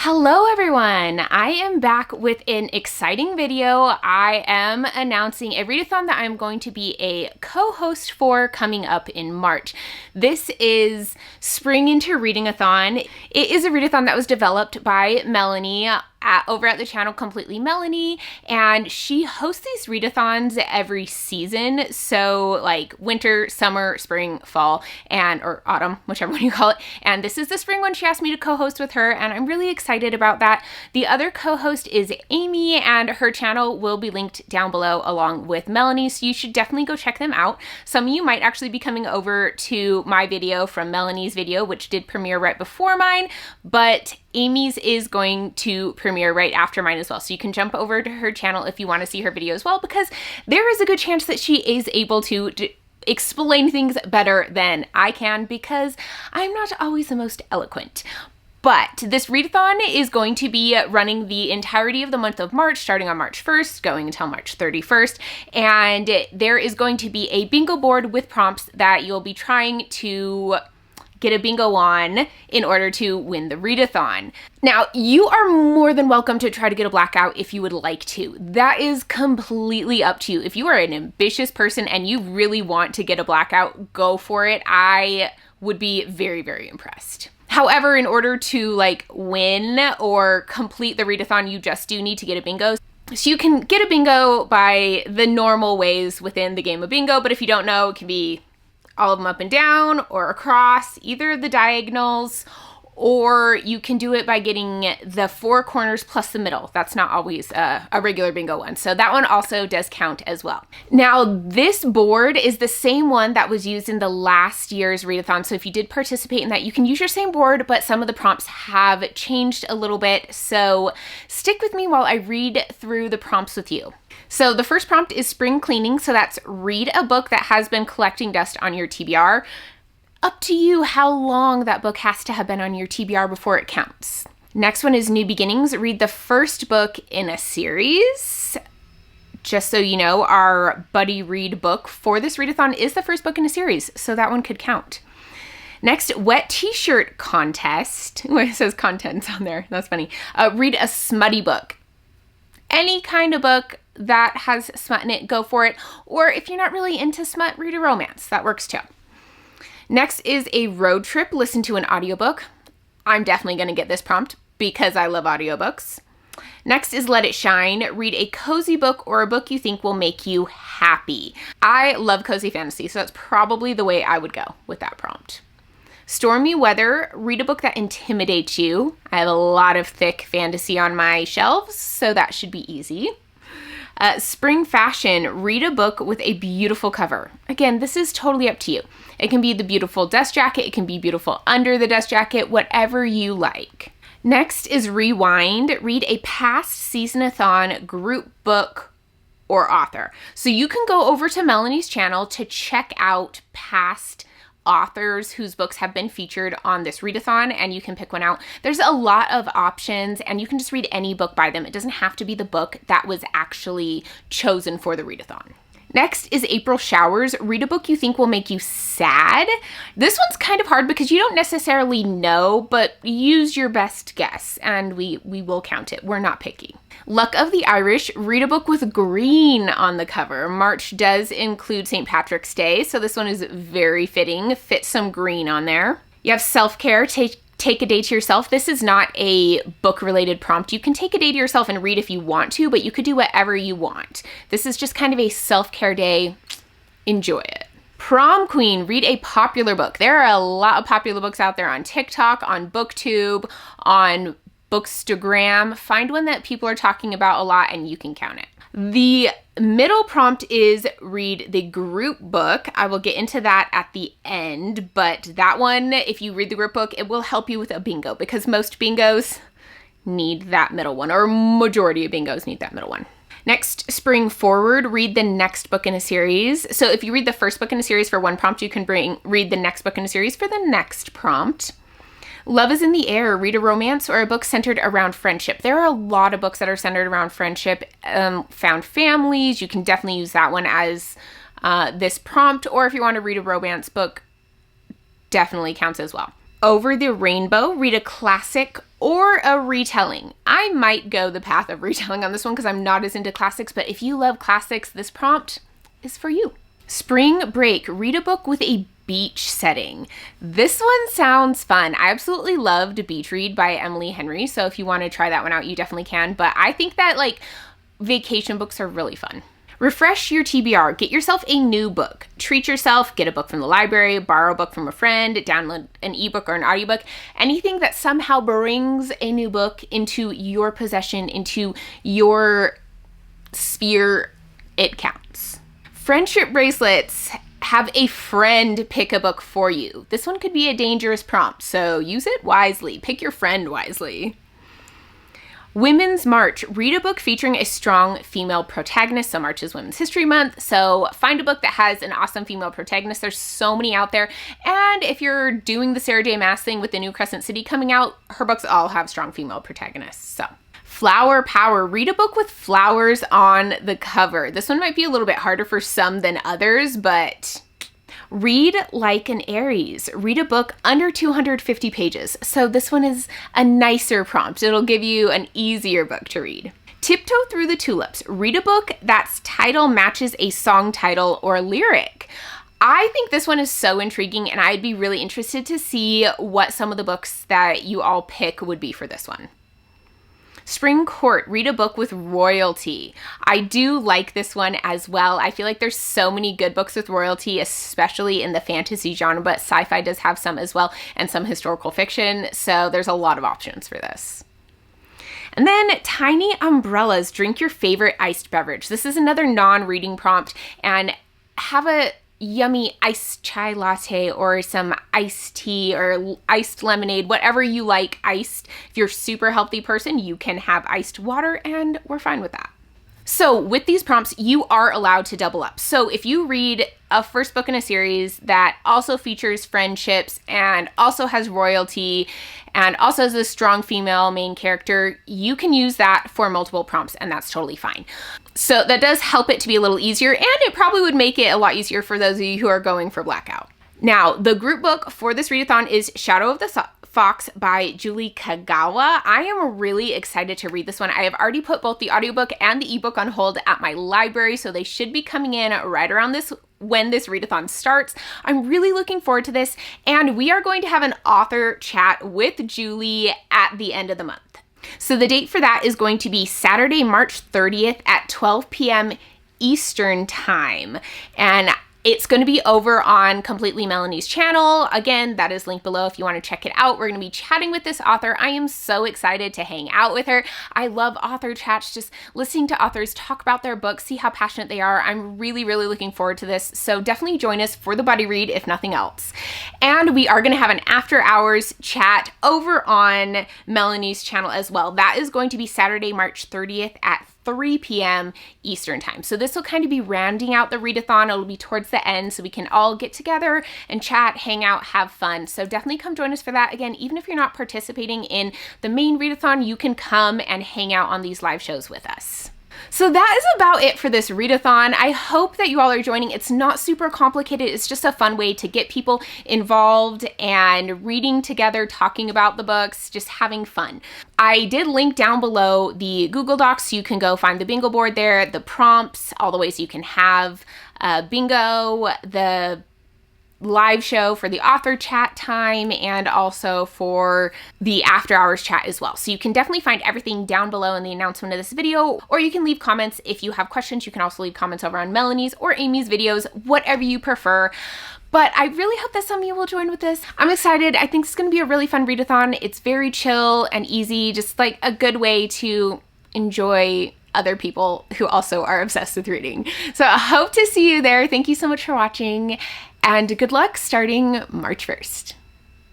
Hello everyone! I am back with an exciting video. I am announcing a readathon that I'm going to be a co-host for coming up in March. This is Spring into Reading-Athon. It is a readathon that was developed by Melanie over at the channel Completely Melanie, and she hosts these readathons every season. So like winter, summer, spring, fall, or autumn, whichever one you call it. And this is the spring one. She asked me to co-host with her, and I'm really excited about that. The other co-host is Amy, and her channel will be linked down below along with Melanie, so you should definitely go check them out. Some of you might actually be coming over to my video from Melanie's video, which did premiere right before mine, but Amy's is going to premiere right after mine as well. So you can jump over to her channel if you want to see her video as well, because there is a good chance that she is able to explain things better than I can, because I'm not always the most eloquent. But this readathon is going to be running the entirety of the month of March, starting on March 1st, going until March 31st. And there is going to be a bingo board with prompts that you'll be trying to get a bingo on in order to win the readathon. Now, you are more than welcome to try to get a blackout if you would like to. That is completely up to you. If you are an ambitious person and you really want to get a blackout, go for it. I would be very, very impressed. However, in order to win or complete the readathon, you just do need to get a bingo. So you can get a bingo by the normal ways within the game of bingo, but if you don't know, it can be all of them up and down or across either of the diagonals, or you can do it by getting the four corners plus the middle. That's not always a regular bingo one. So that one also does count as well. Now, this board is the same one that was used in the last year's readathon. So if you did participate in that, you can use your same board, but some of the prompts have changed a little bit. So stick with me while I read through the prompts with you. So the first prompt is spring cleaning. So that's read a book that has been collecting dust on your TBR. Up to you how long that book has to have been on your TBR before it counts. Next one is new beginnings. Read the first book in a series. Just so you know, our buddy read book for this readathon is the first book in a series, so that one could count. Next, wet t-shirt contest. Well, it says contents on there. That's funny. Read a smutty book. Any kind of book that has smut in it, go for it. Or if you're not really into smut, read a romance. That works too. Next is a road trip. Listen to an audiobook. I'm definitely going to get this prompt because I love audiobooks. Next is let it shine. Read a cozy book or a book you think will make you happy. I love cozy fantasy, so that's probably the way I would go with that prompt. Stormy weather. Read a book that intimidates you. I have a lot of thick fantasy on my shelves, so that should be easy. Spring fashion. Read a book with a beautiful cover. Again, this is totally up to you. It can be the beautiful dust jacket. It can be beautiful under the dust jacket, whatever you like. Next is rewind. Read a past season-a-thon group book or author. So you can go over to Melanie's channel to check out past authors whose books have been featured on this readathon, and you can pick one out. There's a lot of options, and you can just read any book by them. It doesn't have to be the book that was actually chosen for the readathon. Next is April showers. Read a book you think will make you sad. This one's kind of hard because you don't necessarily know, but use your best guess, and we will count it. We're not picky. Luck of the Irish. Read a book with green on the cover. March does include St. Patrick's Day, so this one is very fitting. Fit some green on there. You have self-care. Take a day to yourself. This is not a book-related prompt. You can take a day to yourself and read if you want to, but you could do whatever you want. This is just kind of a self-care day. Enjoy it. Prom queen. Read a popular book. There are a lot of popular books out there on TikTok, on BookTube, on Bookstagram. Find one that people are talking about a lot and you can count it. The middle prompt is read the group book. I will get into that at the end, but that one, if you read the group book, it will help you with a bingo because most bingos need that middle one, or majority of bingos need that middle one. Next, spring forward. Read the next book in a series. So if you read the first book in a series for one prompt, you can read the next book in a series for the next prompt. Love is in the air. Read a romance or a book centered around friendship. There are a lot of books that are centered around friendship. Found families. You can definitely use that one as this prompt. Or if you want to read a romance book, definitely counts as well. Over the Rainbow, read a classic or a retelling. I might go the path of retelling on this one because I'm not as into classics, but if you love classics, this prompt is for you. Spring Break, read a book with a beach setting. This one sounds fun. I absolutely loved Beach Read by Emily Henry, so if you want to try that one out, you definitely can, but I think that like vacation books are really fun. Refresh your TBR. Get yourself a new book. Treat yourself. Get a book from the library, borrow a book from a friend, download an ebook or an audiobook. Anything that somehow brings a new book into your possession, into your sphere, it counts. Friendship bracelets. Have a friend pick a book for you. This one could be a dangerous prompt, so use it wisely. Pick your friend wisely. Women's March, read a book featuring a strong female protagonist. So March is Women's History Month, so find a book that has an awesome female protagonist. There's so many out there, and if you're doing the Sarah J. Maas thing with the new Crescent City coming out, her books all have strong female protagonists. So Flower Power, read a book with flowers on the cover. This one might be a little bit harder for some than others, but read like an Aries. Read a book under 250 pages. So this one is a nicer prompt. It'll give you an easier book to read. Tiptoe Through the Tulips. Read a book that's title matches a song title or lyric. I think this one is so intriguing, and I'd be really interested to see what some of the books that you all pick would be for this one. Spring Court, read a book with royalty. I do like this one as well. I feel like there's so many good books with royalty, especially in the fantasy genre, but sci-fi does have some as well, and some historical fiction, so there's a lot of options for this. And then Tiny Umbrellas, drink your favorite iced beverage. This is another non-reading prompt, and have a yummy iced chai latte or some iced tea or iced lemonade, whatever you like iced. If you're a super healthy person, you can have iced water, and we're fine with that. So with these prompts, you are allowed to double up. So if you read a first book in a series that also features friendships and also has royalty and also has a strong female main character, you can use that for multiple prompts, and that's totally fine. So that does help it to be a little easier, and it probably would make it a lot easier for those of you who are going for Blackout. Now, the group book for this readathon is Shadow of the Fox by Julie Kagawa. I am really excited to read this one. I have already put both the audiobook and the ebook on hold at my library, so they should be coming in right around when this readathon starts. I'm really looking forward to this, and we are going to have an author chat with Julie at the end of the month. So the date for that is going to be Saturday, March 30th at 12 p.m. Eastern Time. And it's going to be over on Completely Melanie's channel. Again, that is linked below if you want to check it out. We're going to be chatting with this author. I am so excited to hang out with her. I love author chats, just listening to authors talk about their books, see how passionate they are. I'm really, really looking forward to this. So definitely join us for the buddy read, if nothing else. And we are going to have an after hours chat over on Melanie's channel as well. That is going to be Saturday, March 30th at 3 p.m. Eastern Time. So this will kind of be rounding out the readathon. It'll be towards the end so we can all get together and chat, hang out, have fun. So definitely come join us for that. Again, even if you're not participating in the main readathon, you can come and hang out on these live shows with us. So that is about it for this readathon. I hope that you all are joining. It's not super complicated. It's just a fun way to get people involved and reading together, talking about the books, just having fun. I did link down below the Google Docs, so you can go find the bingo board there, the prompts, all the ways you can have bingo, the live show for the author chat time, and also for the after hours chat as well. So you can definitely find everything down below in the announcement of this video, or you can leave comments if you have questions. You can also leave comments over on Melanie's or Amy's videos, whatever you prefer. But I really hope that some of you will join with this. I'm excited. I think it's going to be a really fun readathon. It's very chill and easy, just like a good way to enjoy other people who also are obsessed with reading. So I hope to see you there. Thank you so much for watching, and good luck starting March 1st.